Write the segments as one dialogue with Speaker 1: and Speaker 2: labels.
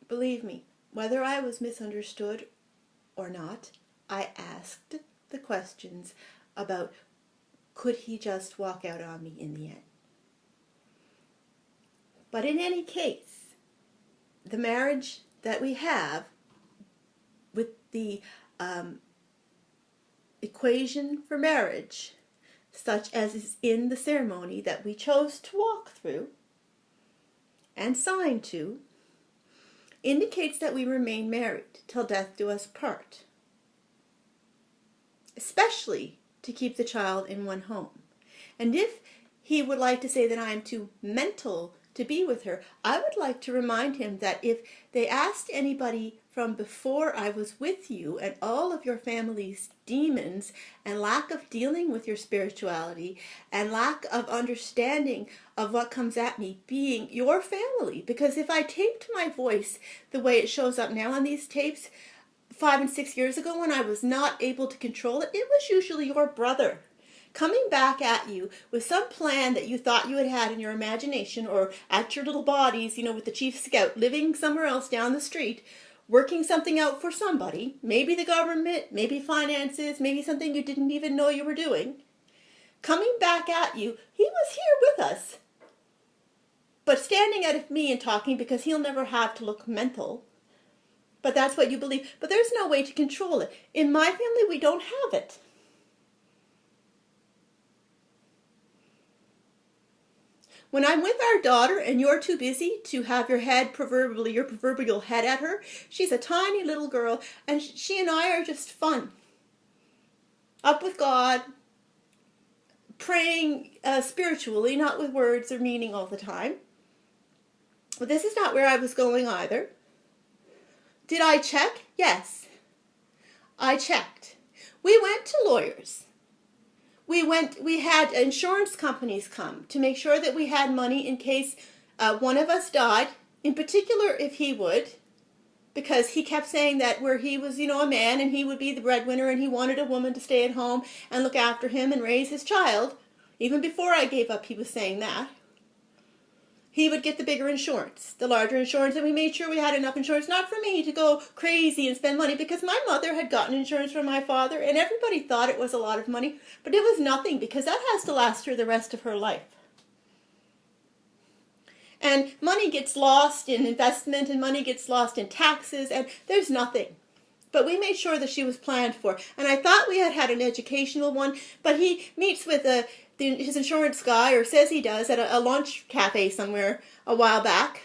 Speaker 1: Believe me, whether I was misunderstood or not, I asked the questions about could he just walk out on me in the end. But in any case, the marriage that we have with the equation for marriage, such as is in the ceremony that we chose to walk through and sign to, indicates that we remain married till death do us part, especially to keep the child in one home. And if he would like to say that I am too mental to be with her, I would like to remind him that if they asked anybody from before I was with you and all of your family's demons and lack of dealing with your spirituality and lack of understanding of what comes at me being your family, because if I taped my voice the way it shows up now on these tapes 5 and 6 years ago when I was not able to control it, it was usually your brother coming back at you with some plan that you thought you had had in your imagination or at your little bodies, with the chief scout, living somewhere else down the street, working something out for somebody, maybe the government, maybe finances, maybe something you didn't even know you were doing, coming back at you. He was here with us, but standing at me and talking because he'll never have to look mental. But that's what you believe. But there's no way to control it. In my family, we don't have it. When I'm with our daughter and you're too busy to have your proverbial head at her, she's a tiny little girl, and she and I are just fun. Up with God, praying spiritually, not with words or meaning all the time. But this is not where I was going either. Did I check? Yes. I checked. We went to lawyers. We had insurance companies come to make sure that we had money in case one of us died, in particular if he would, because he kept saying that where he was, a man and he would be the breadwinner and he wanted a woman to stay at home and look after him and raise his child. Even before I gave up, he was saying that. He would get the bigger insurance, the larger insurance, and we made sure we had enough insurance, not for me to go crazy and spend money, because my mother had gotten insurance from my father, and everybody thought it was a lot of money, but it was nothing, because that has to last her the rest of her life. And money gets lost in investment, and money gets lost in taxes, and there's nothing. But we made sure that she was planned for, and I thought we had an educational one, but he meets with his insurance guy, or says he does, at a lunch cafe somewhere a while back.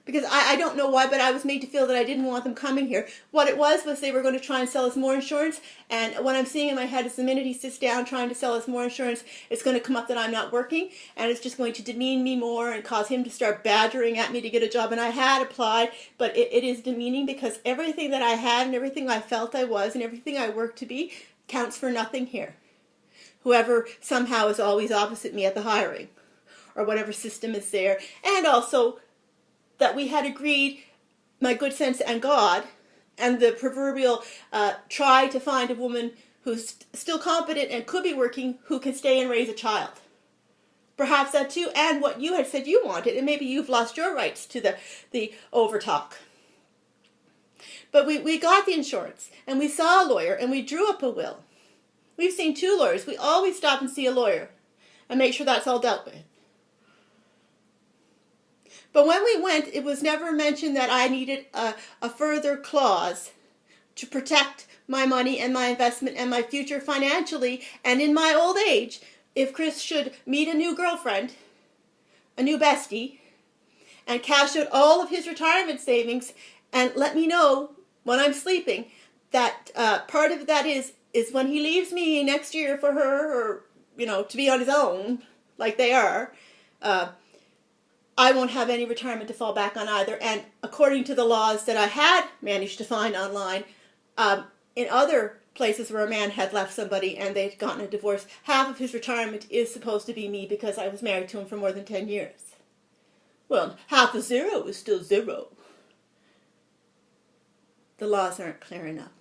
Speaker 1: Because I don't know why, but I was made to feel that I didn't want them coming here. What it was they were going to try and sell us more insurance, and what I'm seeing in my head is the minute he sits down trying to sell us more insurance, it's going to come up that I'm not working, and it's just going to demean me more and cause him to start badgering at me to get a job. And I had applied, but it is demeaning, because everything that I had and everything I felt I was and everything I worked to be counts for nothing here. Whoever somehow is always opposite me at the hiring, or whatever system is there. And also that we had agreed, my good sense and God, and the proverbial try to find a woman who's still competent and could be working, who can stay and raise a child. Perhaps that too, and what you had said you wanted, and maybe you've lost your rights to the overtalk. But we got the insurance, and we saw a lawyer, and we drew up a will. We've seen 2 lawyers. We always stop and see a lawyer and make sure that's all dealt with. But when we went, it was never mentioned that I needed a further clause to protect my money and my investment and my future financially. And in my old age, if Chris should meet a new girlfriend, a new bestie, and cash out all of his retirement savings and let me know when I'm sleeping, that part of that is when he leaves me next year for her, or, to be on his own, like they are, I won't have any retirement to fall back on either. And according to the laws that I had managed to find online, in other places where a man had left somebody and they'd gotten a divorce, half of his retirement is supposed to be me, because I was married to him for more than 10 years. Well, half of 0 is still 0. The laws aren't clear enough.